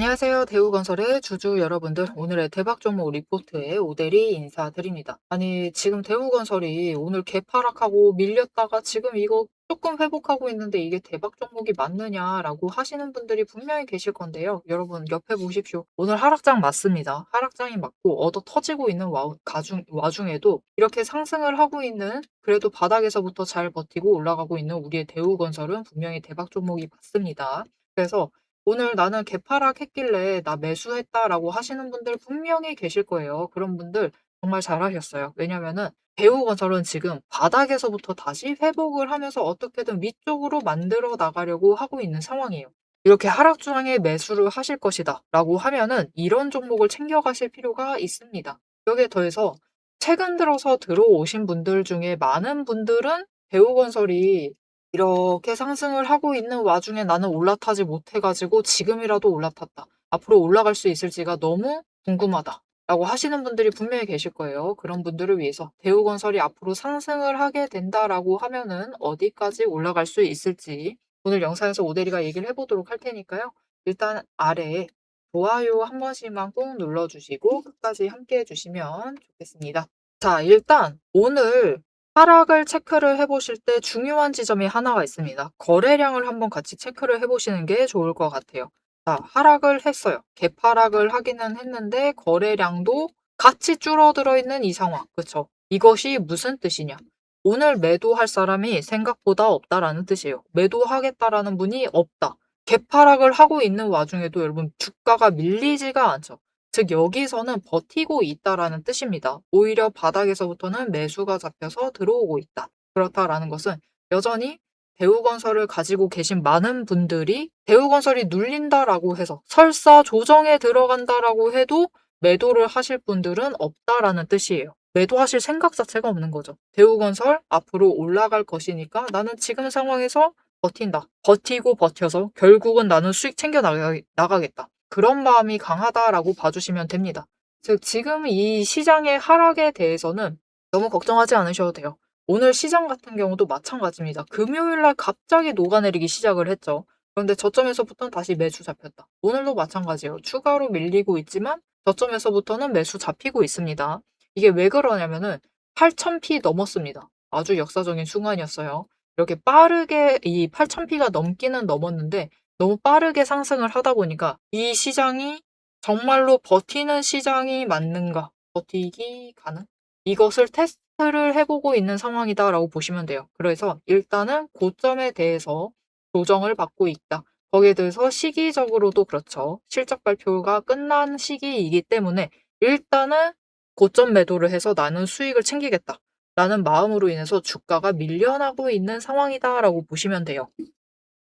안녕하세요. 대우건설의 주주 여러분들. 오늘의 대박 종목 리포트에 오대리 인사드립니다. 아니, 지금 대우건설이 오늘 개파락하고 밀렸다가 지금 이거 조금 회복하고 있는데 이게 대박 종목이 맞느냐라고 하시는 분들이 분명히 계실 건데요. 여러분, 옆에 보십시오. 오늘 하락장 맞습니다. 하락장이 맞고 얻어 터지고 있는 와중에도 이렇게 상승을 하고 있는 그래도 바닥에서부터 잘 버티고 올라가고 있는 우리의 대우건설은 분명히 대박 종목이 맞습니다. 그래서 오늘 나는 개파락했길래 나 매수했다라고 하시는 분들 분명히 계실 거예요. 그런 분들 정말 잘하셨어요. 왜냐면은 대우건설은 지금 바닥에서부터 다시 회복을 하면서 어떻게든 위쪽으로 만들어 나가려고 하고 있는 상황이에요. 이렇게 하락 중에 매수를 하실 것이다 라고 하면은 이런 종목을 챙겨가실 필요가 있습니다. 여기에 더해서 최근 들어서 들어오신 분들 중에 많은 분들은 대우건설이 이렇게 상승을 하고 있는 와중에 나는 올라타지 못해가지고 지금이라도 올라탔다. 앞으로 올라갈 수 있을지가 너무 궁금하다. 라고 하시는 분들이 분명히 계실 거예요. 그런 분들을 위해서 대우건설이 앞으로 상승을 하게 된다라고 하면은 어디까지 올라갈 수 있을지 오늘 영상에서 오대리가 얘기를 해보도록 할 테니까요. 일단 아래에 좋아요 한 번씩만 꼭 눌러주시고 끝까지 함께 해주시면 좋겠습니다. 자, 일단 오늘 하락을 체크를 해보실 때 중요한 지점이 하나가 있습니다. 거래량을 한번 같이 체크를 해보시는 게 좋을 것 같아요. 자, 하락을 했어요. 개파락을 하기는 했는데 거래량도 같이 줄어들어 있는 이 상황. 그쵸? 이것이 무슨 뜻이냐? 오늘 매도할 사람이 생각보다 없다라는 뜻이에요. 매도하겠다라는 분이 없다. 개파락을 하고 있는 와중에도 여러분 주가가 밀리지가 않죠. 즉 여기서는 버티고 있다라는 뜻입니다. 오히려 바닥에서부터는 매수가 잡혀서 들어오고 있다. 그렇다라는 것은 여전히 대우건설을 가지고 계신 많은 분들이 대우건설이 눌린다라고 해서 설사 조정에 들어간다라고 해도 매도를 하실 분들은 없다라는 뜻이에요. 매도하실 생각 자체가 없는 거죠. 대우건설 앞으로 올라갈 것이니까 나는 지금 상황에서 버틴다. 버티고 버텨서 결국은 나는 수익 챙겨 나가겠다. 그런 마음이 강하다라고 봐주시면 됩니다. 즉 지금 이 시장의 하락에 대해서는 너무 걱정하지 않으셔도 돼요. 오늘 시장 같은 경우도 마찬가지입니다. 금요일 날 갑자기 녹아내리기 시작을 했죠. 그런데 저점에서부터는 다시 매수 잡혔다. 오늘도 마찬가지예요. 추가로 밀리고 있지만 저점에서부터는 매수 잡히고 있습니다. 이게 왜 그러냐면은 8,000p 넘었습니다. 아주 역사적인 순간이었어요. 이렇게 빠르게 이 8,000p가 넘기는 넘었는데 너무 빠르게 상승을 하다 보니까 이 시장이 정말로 버티는 시장이 맞는가? 버티기 가능? 이것을 테스트를 해보고 있는 상황이다라고 보시면 돼요. 그래서 일단은 고점에 대해서 조정을 받고 있다. 거기에 대해서 시기적으로도 그렇죠. 실적 발표가 끝난 시기이기 때문에 일단은 고점 매도를 해서 나는 수익을 챙기겠다. 라는 마음으로 인해서 주가가 밀려나고 있는 상황이다라고 보시면 돼요.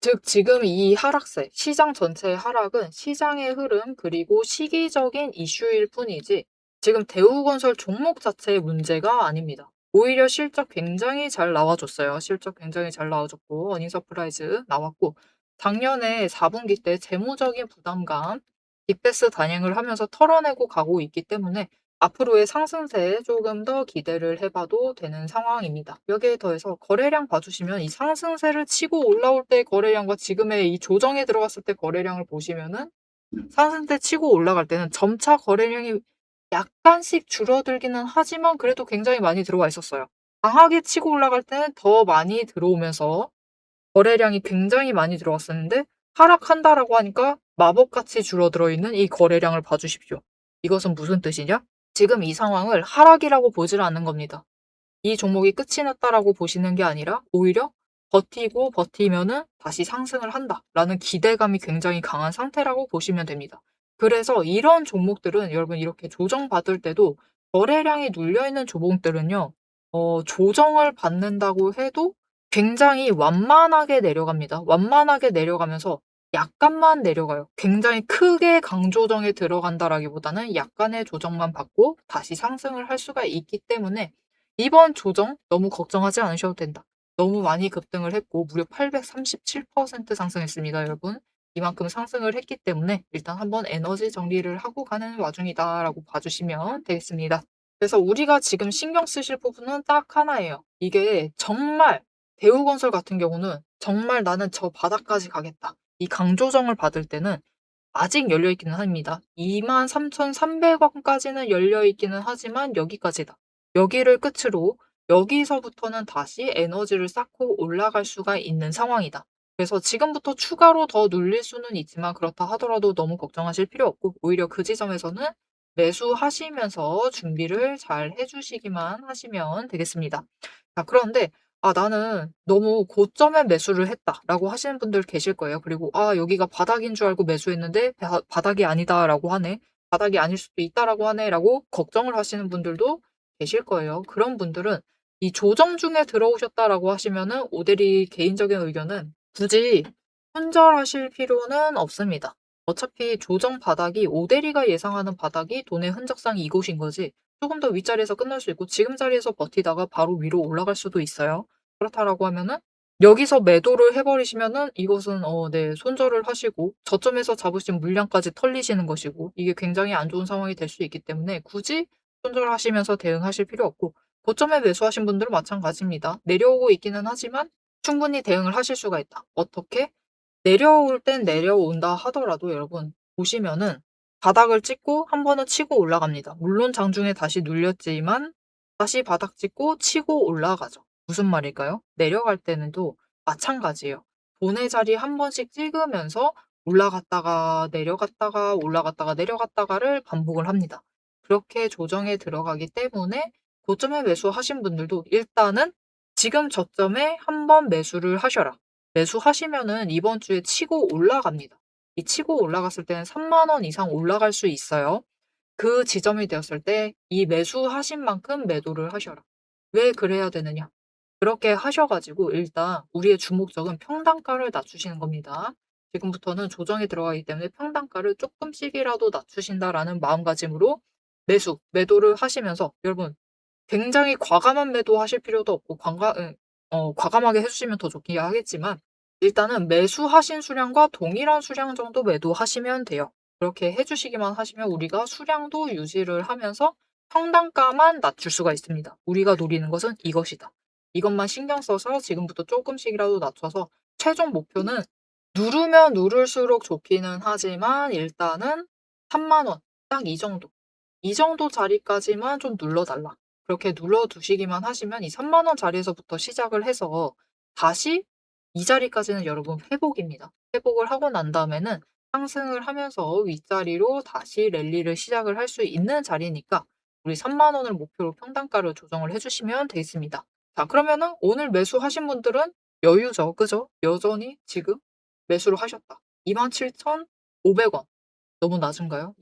즉 지금 이 하락세, 시장 전체의 하락은 시장의 흐름 그리고 시기적인 이슈일 뿐이지 지금 대우건설 종목 자체의 문제가 아닙니다. 오히려 실적 굉장히 잘 나와줬어요. 실적 굉장히 잘 나와줬고 어닝 서프라이즈 나왔고 작년에 4분기 때 재무적인 부담감 빅베스 단행을 하면서 털어내고 가고 있기 때문에 앞으로의 상승세에 조금 더 기대를 해봐도 되는 상황입니다. 여기에 더해서 거래량 봐주시면 이 상승세를 치고 올라올 때 거래량과 지금의 이 조정에 들어갔을 때 거래량을 보시면은 상승세 치고 올라갈 때는 점차 거래량이 약간씩 줄어들기는 하지만 그래도 굉장히 많이 들어와 있었어요. 강하게 치고 올라갈 때는 더 많이 들어오면서 거래량이 굉장히 많이 들어왔었는데 하락한다라고 하니까 마법같이 줄어들어 있는 이 거래량을 봐주십시오. 이것은 무슨 뜻이냐? 지금 이 상황을 하락이라고 보질 않는 겁니다. 이 종목이 끝이 났다라고 보시는 게 아니라 오히려 버티고 버티면은 다시 상승을 한다라는 기대감이 굉장히 강한 상태라고 보시면 됩니다. 그래서 이런 종목들은 여러분 이렇게 조정받을 때도 거래량이 눌려있는 종목들은요. 조정을 받는다고 해도 굉장히 완만하게 내려갑니다. 완만하게 내려가면서 약간만 내려가요. 굉장히 크게 강조정에 들어간다라기보다는 약간의 조정만 받고 다시 상승을 할 수가 있기 때문에 이번 조정 너무 걱정하지 않으셔도 된다. 너무 많이 급등을 했고 무려 837% 상승했습니다, 여러분. 이만큼 상승을 했기 때문에 일단 한번 에너지 정리를 하고 가는 와중이다라고 봐주시면 되겠습니다. 그래서 우리가 지금 신경 쓰실 부분은 딱 하나예요. 이게 정말 대우건설 같은 경우는 정말 나는 저 바닥까지 가겠다. 이 강조정을 받을 때는 아직 열려 있기는 합니다. 23,300원까지는 열려 있기는 하지만 여기까지다. 여기를 끝으로 여기서부터는 다시 에너지를 쌓고 올라갈 수가 있는 상황이다. 그래서 지금부터 추가로 더 눌릴 수는 있지만 그렇다 하더라도 너무 걱정하실 필요 없고 오히려 그 지점에서는 매수하시면서 준비를 잘 해주시기만 하시면 되겠습니다. 자, 그런데 나는 너무 고점에 매수를 했다라고 하시는 분들 계실 거예요. 그리고 여기가 바닥인 줄 알고 매수했는데 바닥이 아니다라고 하네. 바닥이 아닐 수도 있다라고 하네라고 걱정을 하시는 분들도 계실 거예요. 그런 분들은 이 조정 중에 들어오셨다라고 하시면은 오대리 개인적인 의견은 굳이 손절하실 필요는 없습니다. 어차피 조정 바닥이 오대리가 예상하는 바닥이 돈의 흔적상 이곳인 거지 조금 더 윗자리에서 끝날 수 있고 지금 자리에서 버티다가 바로 위로 올라갈 수도 있어요. 그렇다라고 하면은 여기서 매도를 해버리시면은 이것은 네, 손절을 하시고 저점에서 잡으신 물량까지 털리시는 것이고 이게 굉장히 안 좋은 상황이 될 수 있기 때문에 굳이 손절하시면서 대응하실 필요 없고 고점에 매수하신 분들은 마찬가지입니다. 내려오고 있기는 하지만 충분히 대응을 하실 수가 있다. 어떻게? 내려올 땐 내려온다 하더라도 여러분 보시면은 바닥을 찍고 한 번은 치고 올라갑니다. 물론 장중에 다시 눌렸지만 다시 바닥 찍고 치고 올라가죠. 무슨 말일까요? 내려갈 때는 또 마찬가지예요. 돈의 자리 한 번씩 찍으면서 올라갔다가 내려갔다가 올라갔다가 내려갔다가를 반복을 합니다. 그렇게 조정에 들어가기 때문에 고점에 매수하신 분들도 일단은 지금 저점에 한 번 매수를 하셔라. 매수하시면은 이번 주에 치고 올라갑니다. 이 치고 올라갔을 때는 30,000원 이상 올라갈 수 있어요. 그 지점이 되었을 때 이 매수하신 만큼 매도를 하셔라. 왜 그래야 되느냐? 그렇게 하셔 가지고 일단 우리의 주목적은 평단가를 낮추시는 겁니다. 지금부터는 조정이 들어가기 때문에 평단가를 쪼끔씩이라도 낮추신다라는 마음가짐으로 매도를 하시면서 여러분 굉장히 과감한 매도하실 필요도 없고 과감하게 해 주시면 더 좋긴 하겠지만 일단은 매수하신 수량과 동일한 수량 정도 매도하시면 돼요. 그렇게 해 주시기만 하시면 우리가 수량도 유지를 하면서 평단가만 낮출 수가 있습니다. 우리가 노리는 것은 이것이다. 이것만 신경 써서 지금부터 쪼끔씩이라도 낮춰서 최종 목표는 누르면 누를수록 좋기는 하지만 일단은 30,000원 딱 이 정도. 이 정도 자리까지만 좀 눌러 달라. 그렇게 눌러 두시기만 하시면 이 30,000원 자리에서부터 시작을 해서 다시 이 자리까지는 여러분 회복입니다. 회복을 하고 난 다음에는 상승을 하면서 윗자리로 다시 랠리를 시작을 할 수 있는 자리니까 우리 30,000원을 목표로 평단가를 조정을 해 주시면 되겠습니다. 자, 그러면은 오늘 매수하신 분들은 여유죠. 그죠? 여전히 지금 매수를 하셨다. 27,500원. 너무 낮은가요?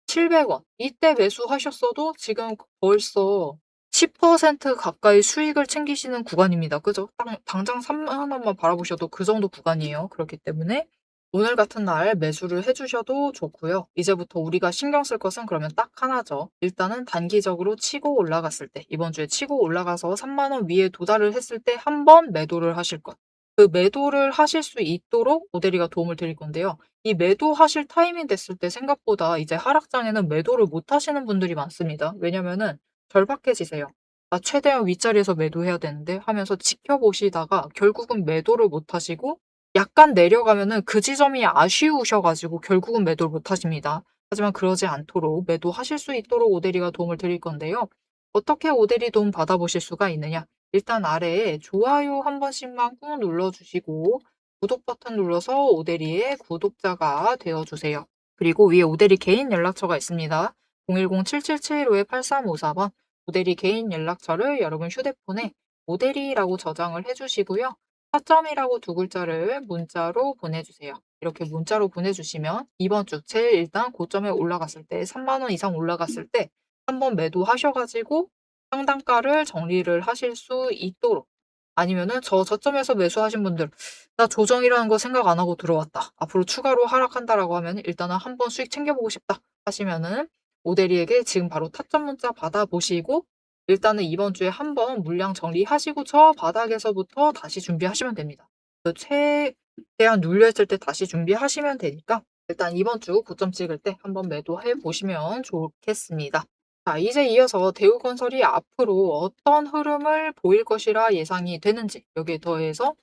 27,700원. 이때 매수하셨어도 지금 벌써 10% 가까이 수익을 챙기시는 구간입니다. 그죠? 당장 3만원만 바라보셔도 그 정도 구간이에요. 그렇기 때문에 오늘 같은 날 매수를 해주셔도 좋고요. 이제부터 우리가 신경 쓸 것은 그러면 딱 하나죠. 일단은 단기적으로 치고 올라갔을 때, 이번 주에 치고 올라가서 3만원 위에 도달을 했을 때 한 번 매도를 하실 것. 그 매도를 하실 수 있도록 모델이가 도움을 드릴 건데요. 이 매도하실 타이밍 됐을 때 생각보다 이제 하락장에는 매도를 못 하시는 분들이 많습니다. 왜냐면은 절박해지세요. '나 최대한 윗자리에서 매도해야 되는데.' 하면서 지켜보시다가 결국은 매도를 못 하시고 약간 내려가면은 그 지점이 아쉬우셔 가지고 결국은 매도를 못 하십니다. 하지만 그러지 않도록 매도하실 수 있도록 오대리가 도움을 드릴 건데요. 어떻게 오대리 도움 받아보실 수가 있느냐? 일단 아래에 좋아요 한 번씩만 꾹 눌러주시고 구독 버튼 눌러서 오대리의 구독자가 되어주세요. 그리고 위에 오대리 개인 연락처가 있습니다. 010-7775-8354번 오대리 개인 연락처를 여러분 휴대폰에 오대리라고 저장을 해주시고요. 타점이라고 두 글자를 문자로 보내주세요. 이렇게 문자로 보내주시면 이번 주 제일 일단 고점에 올라갔을 때 3만원 이상 올라갔을 때 한번 매도하셔가지고 상단가를 정리를 하실 수 있도록 아니면은 저점에서 매수하신 분들 나 조정이라는 거 생각 안 하고 들어왔다. 앞으로 추가로 하락한다라고 하면 일단은 한번 수익 챙겨보고 싶다 하시면은 오대리에게 지금 바로 타점 문자 받아보시고 일단은 이번 주에 한번 물량 정리하시고 저 바닥에서부터 다시 준비하시면 됩니다. 최대한 눌려있을 때 다시 준비하시면 되니까 일단 이번 주 고점 찍을 때 한번 매도해 보시면 좋겠습니다. 자, 이제 이어서 대우건설이 앞으로 어떤 흐름을 보일 것이라 예상이 되는지 여기에 더해서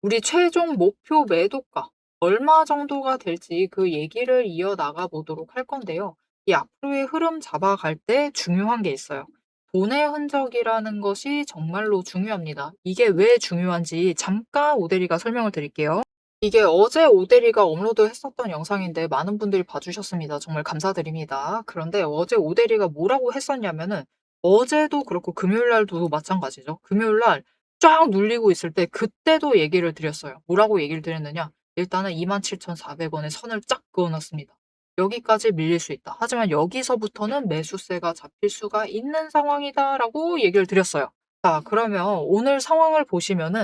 우리 최종 목표 매도가 얼마 정도가 될지 그 얘기를 이어나가 보도록 할 건데요. 이 앞으로의 흐름 잡아갈 때 중요한 게 있어요. 돈의 흔적이라는 것이 정말로 중요합니다. 이게 왜 중요한지 잠깐 오대리가 설명을 드릴게요. 이게 어제 오대리가 업로드했었던 영상인데 많은 분들이 봐주셨습니다. 정말 감사드립니다. 그런데 어제 오대리가 뭐라고 했었냐면은 어제도 그렇고 금요일 날도 마찬가지죠. 금요일 날 쫙 눌리고 있을 때 그때도 얘기를 드렸어요. 뭐라고 얘기를 드렸느냐? 일단은 27,400원에 선을 쫙 그어 놨습니다. 여기까지 밀릴 수 있다. 하지만 여기서부터는 매수세가 잡힐 수가 있는 상황이다라고 얘기를 드렸어요. 자, 그러면 오늘 상황을 보시면은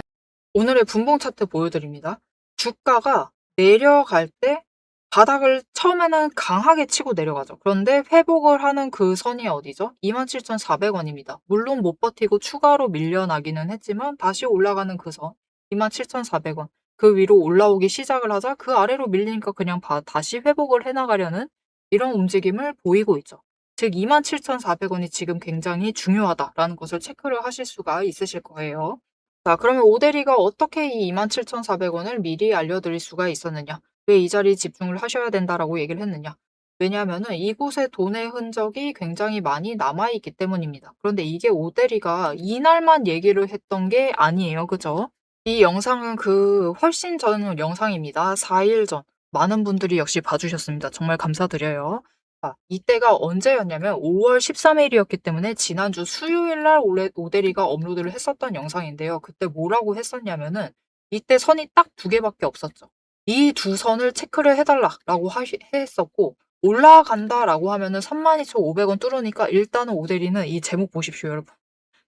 오늘의 분봉 차트 보여드립니다. 주가가 내려갈 때 바닥을 처음에는 강하게 치고 내려가죠. 그런데 회복을 하는 그 선이 어디죠? 27,400원입니다. 물론 못 버티고 추가로 밀려나기는 했지만 다시 올라가는 그 선, 27,400원. 그 위로 올라오기 시작을 하자 그 아래로 밀리니까 그냥 다시 회복을 해나가려는 이런 움직임을 보이고 있죠. 즉 27,400원이 지금 굉장히 중요하다라는 것을 체크를 하실 수가 있으실 거예요. 자, 그러면 오대리가 어떻게 이 27,400원을 미리 알려드릴 수가 있었느냐? 왜 이 자리에 집중을 하셔야 된다라고 얘기를 했느냐? 왜냐하면은 이곳에 돈의 흔적이 굉장히 많이 남아있기 때문입니다. 그런데 이게 오대리가 이날만 얘기를 했던 게 아니에요. 그죠? 이 영상은 그 훨씬 전 영상입니다. 4일 전. 많은 분들이 역시 봐주셨습니다. 정말 감사드려요. 아, 이때가 언제였냐면 5월 13일이었기 때문에 지난주 수요일 날 오대리가 업로드를 했었던 영상인데요. 그때 뭐라고 했었냐면은 이때 선이 딱 두 개밖에 없었죠. 이 두 선을 체크를 해달라라고 했었고 올라간다라고 하면은 32,500원 뚫으니까 일단은 오대리는 이 제목 보십시오, 여러분.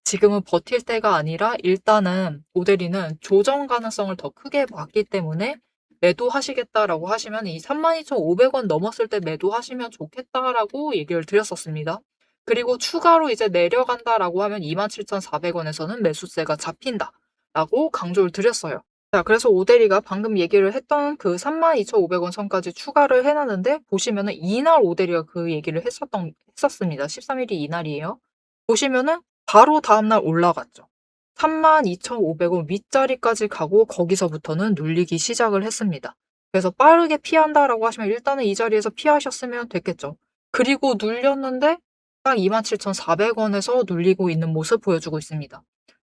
지금은 버틸 때가 아니라 일단은 오대리는 조정 가능성을 더 크게 봤기 때문에 매도하시겠다라고 하시면 이 32,500원 넘었을 때 매도하시면 좋겠다라고 얘기를 드렸었습니다. 그리고 추가로 이제 내려간다라고 하면 27,400원에서는 매수세가 잡힌다라고 강조를 드렸어요. 자, 그래서 오대리가 방금 얘기를 했던 그 32,500원 선까지 추가를 해놨는데 보시면은 이날 오대리가 그 얘기를 했었습니다. 13일이 이날이에요. 보시면은 바로 다음날 올라갔죠. 32,500원 윗자리까지 가고 거기서부터는 눌리기 시작을 했습니다. 그래서 빠르게 피한다라고 하시면 일단은 이 자리에서 피하셨으면 됐겠죠. 그리고 눌렸는데 딱 27,400원에서 눌리고 있는 모습 보여주고 있습니다.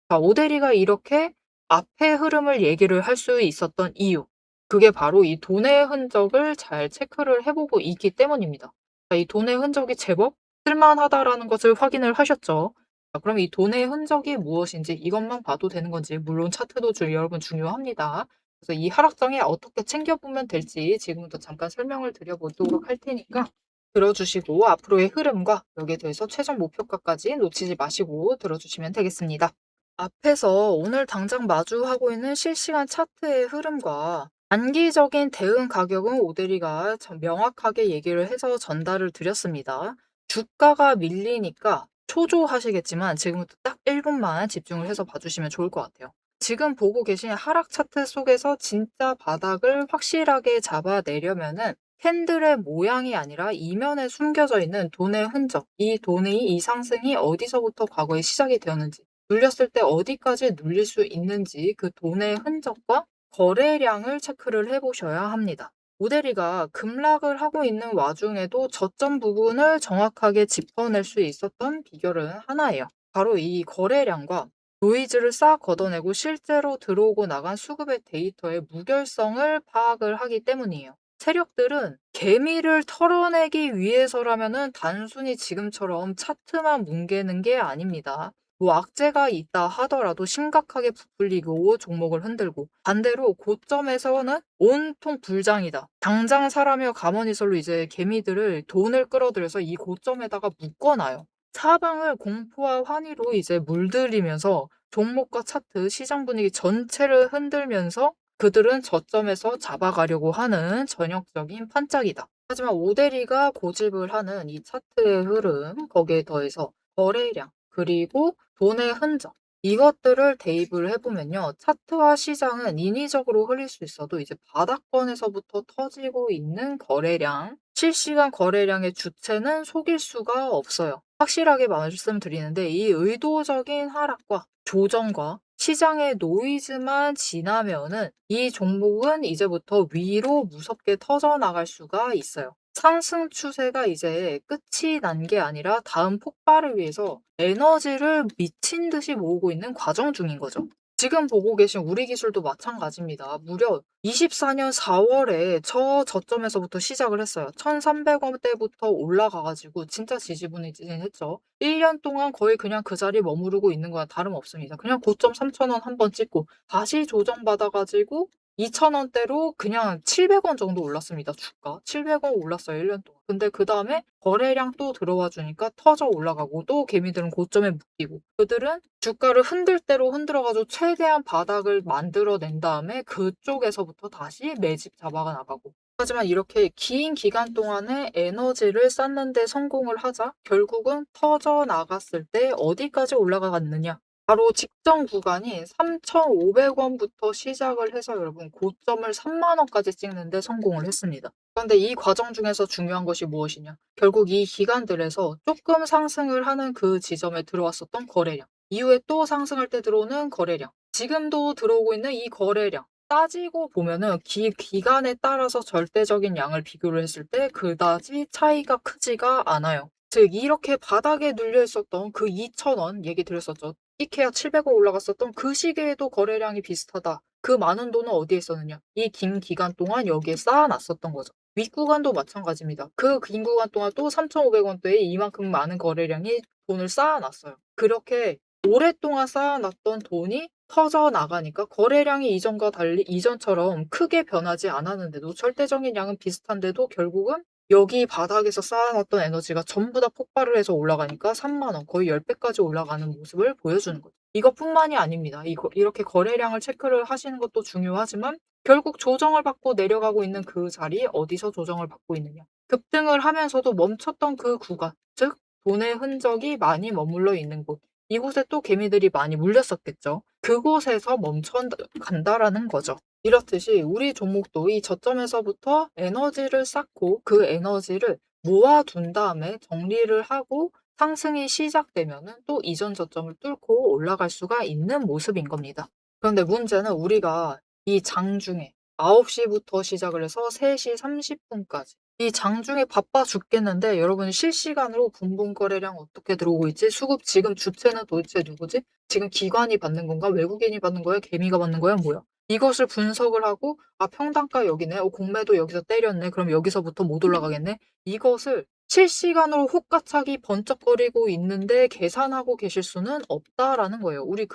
자, 오대리가 이렇게 앞의 흐름을 얘기를 할 수 있었던 이유. 그게 바로 이 돈의 흔적을 잘 체크를 해보고 있기 때문입니다. 자, 이 돈의 흔적이 제법 쓸만하다라는 것을 확인을 하셨죠. 자, 그럼 이 돈의 흔적이 무엇인지 이것만 봐도 되는 건지 물론 차트도 여러분 중요합니다. 그래서 이 하락장에 어떻게 챙겨보면 될지 지금부터 잠깐 설명을 드려보도록 할 테니까 들어주시고 앞으로의 흐름과 여기에 대해서 최종 목표가까지 놓치지 마시고 들어주시면 되겠습니다. 앞에서 오늘 당장 마주하고 있는 실시간 차트의 흐름과 단기적인 대응 가격은 오대리가 명확하게 얘기를 해서 전달을 드렸습니다. 주가가 밀리니까 초조하시겠지만 지금부터 딱 1분만 집중을 해서 봐주시면 좋을 것 같아요. 지금 보고 계신 하락 차트 속에서 진짜 바닥을 확실하게 잡아내려면은 캔들의 모양이 아니라 이면에 숨겨져 있는 돈의 흔적, 이 돈의 이 상승이 어디서부터 과거에 시작이 되었는지, 눌렸을 때 어디까지 눌릴 수 있는지 그 돈의 흔적과 거래량을 체크를 해보셔야 합니다. 오대리가 급락을 하고 있는 와중에도 저점 부분을 정확하게 짚어낼 수 있었던 비결은 하나예요. 바로 이 거래량과 노이즈를 싹 걷어내고 실제로 들어오고 나간 수급의 데이터의 무결성을 파악을 하기 때문이에요. 세력들은 개미를 털어내기 위해서라면은 단순히 지금처럼 차트만 뭉개는 게 아닙니다. 뭐 악재가 있다 하더라도 심각하게 부풀리고 종목을 흔들고 반대로 고점에서는 온통 불장이다. 당장 사라며 가머니설로 이제 개미들을 돈을 끌어들여서 이 고점에다가 묶어놔요. 사방을 공포와 환희로 이제 물들이면서 종목과 차트, 시장 분위기 전체를 흔들면서 그들은 저점에서 잡아가려고 하는 전형적인 판짝이다. 하지만 오대리가 고집을 하는 이 차트의 흐름, 거기에 더해서 거래량, 그리고 돈의 흔적, 이것들을 대입을 해보면요. 차트와 시장은 인위적으로 흘릴 수 있어도 이제 바닥권에서부터 터지고 있는 거래량, 실시간 거래량의 주체는 속일 수가 없어요. 확실하게 말씀드리는데 이 의도적인 하락과 조정과 시장의 노이즈만 지나면은 이 종목은 이제부터 위로 무섭게 터져나갈 수가 있어요. 상승 추세가 이제 끝이 난 게 아니라 다음 폭발을 위해서 에너지를 미친 듯이 모으고 있는 과정 중인 거죠. 지금 보고 계신 우리 기술도 마찬가지입니다. 무려 24년 4월에 저점에서부터 시작을 했어요. 1,300원대부터 올라가 가지고 진짜 지지부진했죠. 1년 동안 거의 그냥 그 자리에 머무르고 있는 거랑 다름없습니다. 그냥 고점 3,000원 한번 찍고 다시 조정받아 가지고 2,000원대로 그냥 700원 정도 올랐습니다, 주가. 700원 올랐어요, 1년 동안. 근데 그다음에 거래량 또 들어와 주니까 터져 올라가고 또 개미들은 고점에 묶이고 그들은 주가를 흔들 대로 흔들어 가지고 최대한 바닥을 만들어 낸 다음에 그쪽에서부터 다시 매집 잡아 나가고. 하지만 이렇게 긴 기간 동안에 에너지를 쌓는 데 성공을 하자 결국은 터져 나갔을 때 어디까지 올라갔느냐? 바로 직전 구간이 3,500원부터 시작을 해서 여러분 고점을 30,000원까지 찍는 데 성공을 했습니다. 그런데 이 과정 중에서 중요한 것이 무엇이냐? 결국 이 기간들에서 조금 상승을 하는 그 지점에 들어왔었던 거래량, 이후에 또 상승할 때 들어오는 거래량, 지금도 들어오고 있는 이 거래량, 따지고 보면은 기간에 따라서 절대적인 양을 비교를 했을 때 그다지 차이가 크지가 않아요. 즉 이렇게 바닥에 눌려 있었던 그 2,000원 얘기 드렸었죠. 이케아 700원 올라갔었던 그 시기에도 거래량이 비슷하다. 그 많은 돈은 어디에 있었느냐? 이 긴 기간 동안 여기에 쌓아놨었던 거죠. 윗구간도 마찬가지입니다. 그 긴 구간 동안 또 3,500원대에 이만큼 많은 거래량이 돈을 쌓아놨어요. 그렇게 오랫동안 쌓아놨던 돈이 터져 나가니까 거래량이 이전과 달리 이전처럼 크게 변하지 않았는데도 절대적인 양은 비슷한데도 결국은 여기 바닥에서 쌓아놨던 에너지가 전부 다 폭발을 해서 올라가니까 30,000원 거의 10배까지 올라가는 모습을 보여주는 거죠. 이것뿐만이 아닙니다. 이렇게 거래량을 체크를 하시는 것도 중요하지만 결국 조정을 받고 내려가고 있는 그 자리 어디서 조정을 받고 있느냐. 급등을 하면서도 멈췄던 그 구간, 즉 돈의 흔적이 많이 머물러 있는 곳. 이곳에 또 개미들이 많이 물렸었겠죠. 그곳에서 멈춰 간다라는 거죠. 이렇듯이 우리 종목도 이 저점에서부터 에너지를 쌓고 그 에너지를 모아둔 다음에 정리를 하고 상승이 시작되면은 또 이전 저점을 뚫고 올라갈 수가 있는 모습인 겁니다. 그런데 문제는 우리가 이 장중에 9시부터 시작을 해서 3시 30분까지 이 장중에 바빠 죽겠는데 여러분 실시간으로 분봉 거래량 어떻게 들어오고 있지? 수급 지금 주체는 도대체 누구지? 지금 기관이 받는 건가? 외국인이 받는 거야? 개미가 받는 거야? 뭐야? 이것을 분석을 하고 평단가 여기네. 공매도 여기서 때렸네. 그럼 여기서부터 못 올라가겠네. 이것을 실시간으로 혹가차기 번쩍거리고 있는데 계산하고 계실 수는 없다라는 거예요. 우리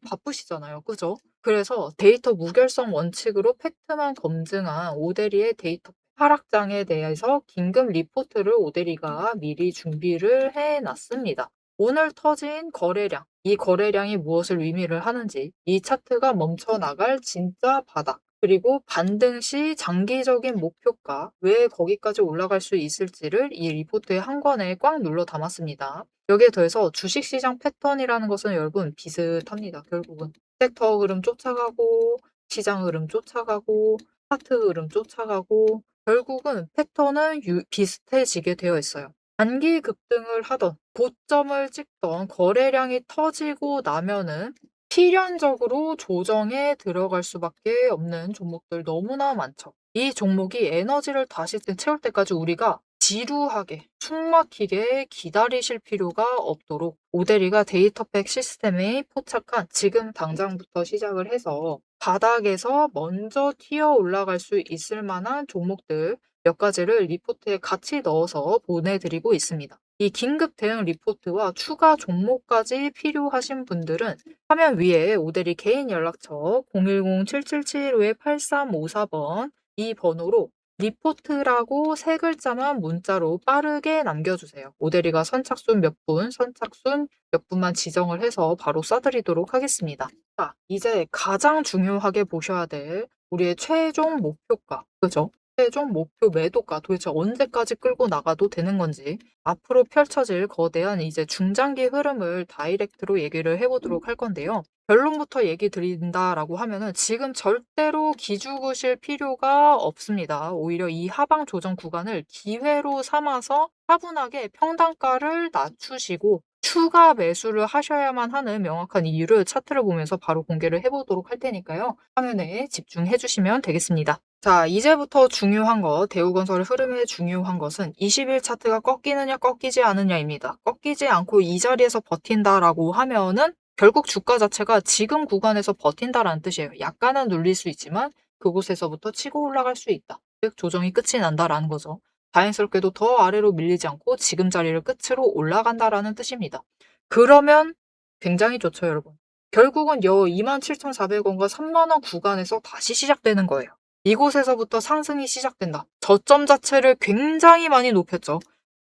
바쁘시잖아요. 그죠? 그래서 데이터 무결성 원칙으로 팩트만 검증한 오대리의 데이터 하락장에 대해서 긴급 리포트를 오대리가 미리 준비를 해놨습니다. 오늘 터진 거래량, 이 거래량이 무엇을 의미를 하는지, 이 차트가 멈춰 나갈 진짜 바닥, 그리고 반등 시 장기적인 목표가 왜 거기까지 올라갈 수 있을지를 이 리포트의 한 권에 꽉 눌러 담았습니다. 여기에 더해서 주식시장 패턴이라는 것은 여러분 비슷합니다. 결국은 섹터 흐름 쫓아가고 시장 흐름 쫓아가고 차트 흐름 쫓아가고 결국은 패턴은 비슷해지게 되어 있어요. 단기 급등을 하던 고점을 찍던 거래량이 터지고 나면은 필연적으로 조정에 들어갈 수밖에 없는 종목들 너무나 많죠. 이 종목이 에너지를 다시 채울 때까지 우리가 지루하게 숨막히게 기다리실 필요가 없도록 오데리가 데이터팩 시스템에 포착한 지금 당장부터 시작을 해서 바닥에서 먼저 튀어 올라갈 수 있을 만한 종목들 몇 가지를 리포트에 같이 넣어서 보내드리고 있습니다. 이 긴급 대응 리포트와 추가 종목까지 필요하신 분들은 화면 위에 오대리 개인 연락처 010-7775-8354번 이 번호로 리포트라고 세 글자만 문자로 빠르게 남겨주세요. 오대리가 선착순 선착순 몇 분만 지정을 해서 바로 쏴드리도록 하겠습니다. 자, 이제 가장 중요하게 보셔야 될 우리의 최종 목표가, 그죠? 최종 목표 매도가 도대체 언제까지 끌고 나가도 되는 건지 앞으로 펼쳐질 거대한 이제 중장기 흐름을 다이렉트로 얘기를 해보도록 할 건데요. 결론부터 얘기 드린다라고 하면은 지금 절대로 기죽으실 필요가 없습니다. 오히려 이 하방 조정 구간을 기회로 삼아서 차분하게 평단가를 낮추시고 추가 매수를 하셔야만 하는 명확한 이유를 차트를 보면서 바로 공개를 해 보도록 할 테니까요. 화면에 집중해 주시면 되겠습니다. 자, 이제부터 중요한 거, 대우건설 흐름의 중요한 것은 20일 차트가 꺾이느냐 꺾이지 않느냐입니다. 꺾이지 않고 이 자리에서 버틴다라고 하면은 결국 주가 자체가 지금 구간에서 버틴다라는 뜻이에요. 약간은 눌릴 수 있지만 그곳에서부터 치고 올라갈 수 있다. 즉 조정이 끝이 난다라는 거죠. 다행스럽게도 더 아래로 밀리지 않고 지금 자리를 끝으로 올라간다라는 뜻입니다. 그러면 굉장히 좋죠, 여러분. 결국은 여 27,400원과 3만 원 구간에서 다시 시작되는 거예요. 이곳에서부터 상승이 시작된다. 저점 자체를 굉장히 많이 높였죠.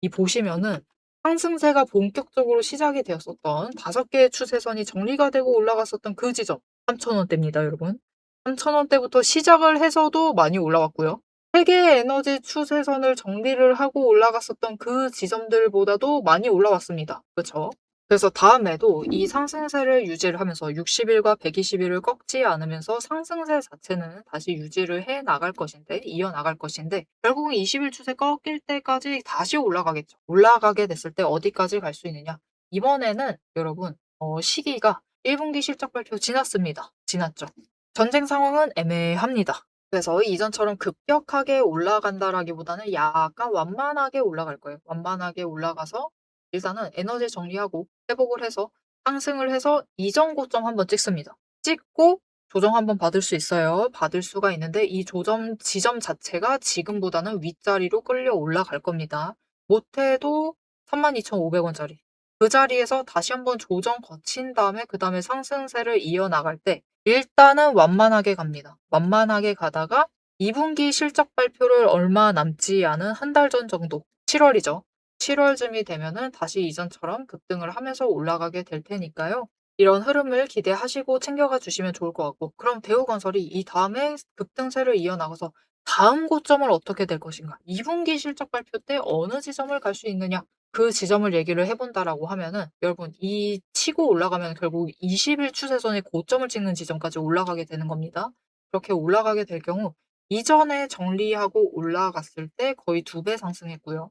이 보시면은 상승세가 본격적으로 시작이 되었었던 5개의 추세선이 정리가 되고 올라갔었던 그 지점 3,000원대입니다, 여러분. 3,000원대부터 시작을 해서도 많이 올라왔고요. 세계의 에너지 추세선을 정리를 하고 올라갔었던 그 지점들보다도 많이 올라왔습니다. 그렇죠? 그래서 다음에도 이 상승세를 유지를 하면서 60일과 120일을 꺾지 않으면서 상승세 자체는 다시 유지를 해 나갈 것인데, 이어나갈 것인데, 결국은 20일 추세 꺾일 때까지 다시 올라가겠죠. 올라가게 됐을 때 어디까지 갈 수 있느냐? 이번에는 여러분, 시기가 1분기 실적 발표 지났습니다. 지났죠. 전쟁 상황은 애매합니다. 그래서 이전처럼 급격하게 올라간다라기보다는 약간 완만하게 올라갈 거예요. 완만하게 올라가서 일단은 에너지 정리하고 회복을 해서 상승을 해서 이전 고점 한번 찍습니다. 찍고 조정 한번 받을 수 있어요. 받을 수가 있는데 이 조정 지점 자체가 지금보다는 윗자리로 끌려 올라갈 겁니다. 못해도 32,500원짜리. 그 자리에서 다시 한번 조정 거친 다음에 그 다음에 상승세를 이어나갈 때 일단은 완만하게 갑니다. 완만하게 가다가 2분기 실적 발표를 얼마 남지 않은 한 달 전 정도, 7월이죠. 7월쯤이 되면은 다시 이전처럼 급등을 하면서 올라가게 될 테니까요. 이런 흐름을 기대하시고 챙겨가 주시면 좋을 것 같고, 그럼 대우건설이 이 다음에 급등세를 이어나가서 다음 고점을 어떻게 될 것인가? 2분기 실적 발표 때 어느 지점을 갈 수 있느냐? 그 지점을 얘기를 해본다라고 하면은 여러분 이 치고 올라가면 결국 20일 추세선의 고점을 찍는 지점까지 올라가게 되는 겁니다. 그렇게 올라가게 될 경우 이전에 정리하고 올라갔을 때 거의 2배 상승했고요.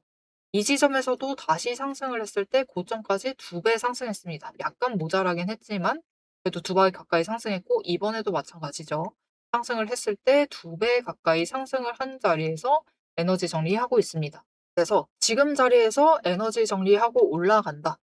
이 지점에서도 다시 상승을 했을 때 고점까지 2배 상승했습니다. 약간 모자라긴 했지만 그래도 2배 가까이 상승했고 이번에도 마찬가지죠. 상승을 했을 때 2배 가까이 상승을 한 자리에서 에너지 정리하고 있습니다. 그래서 지금 자리에서 에너지 정리하고 올라간다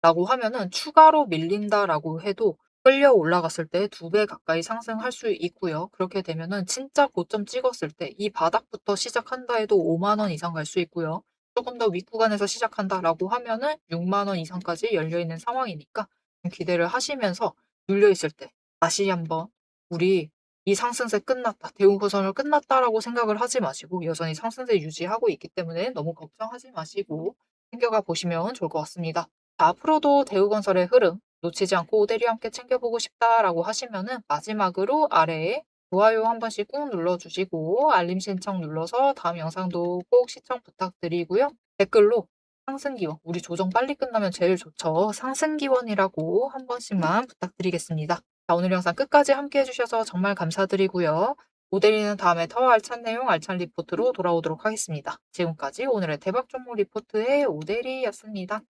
라고 하면은 추가로 밀린다라고 해도 끌려 올라갔을 때 2배 가까이 상승할 수 있고요. 그렇게 되면은 진짜 고점 찍었을 때 이 바닥부터 시작한다 해도 5만 원 이상 갈 수 있고요. 조금 더 윗구간에서 시작한다라고 하면은 6만 원 이상까지 열려 있는 상황이니까 기대를 하시면서 눌려 있을 때 다시 한번 우리 이 상승세 끝났다, 대우건설 끝났다라고 생각을 하지 마시고 여전히 상승세 유지하고 있기 때문에 너무 걱정하지 마시고 챙겨가 보시면 좋을 것 같습니다. 자, 앞으로도 대우건설의 흐름 놓치지 않고 오대리 함께 챙겨보고 싶다라고 하시면은 마지막으로 아래에 좋아요 한 번씩 꾹 눌러주시고 알림 신청 눌러서 다음 영상도 꼭 시청 부탁드리고요. 댓글로 상승기원, 우리 조정 빨리 끝나면 제일 좋죠. 상승기원이라고 한 번씩만 부탁드리겠습니다. 자, 오늘 영상 끝까지 함께 해주셔서 정말 감사드리고요. 오대리는 다음에 더 알찬 내용, 알찬 리포트로 돌아오도록 하겠습니다. 지금까지 오늘의 대박 종목 리포트의 오대리였습니다.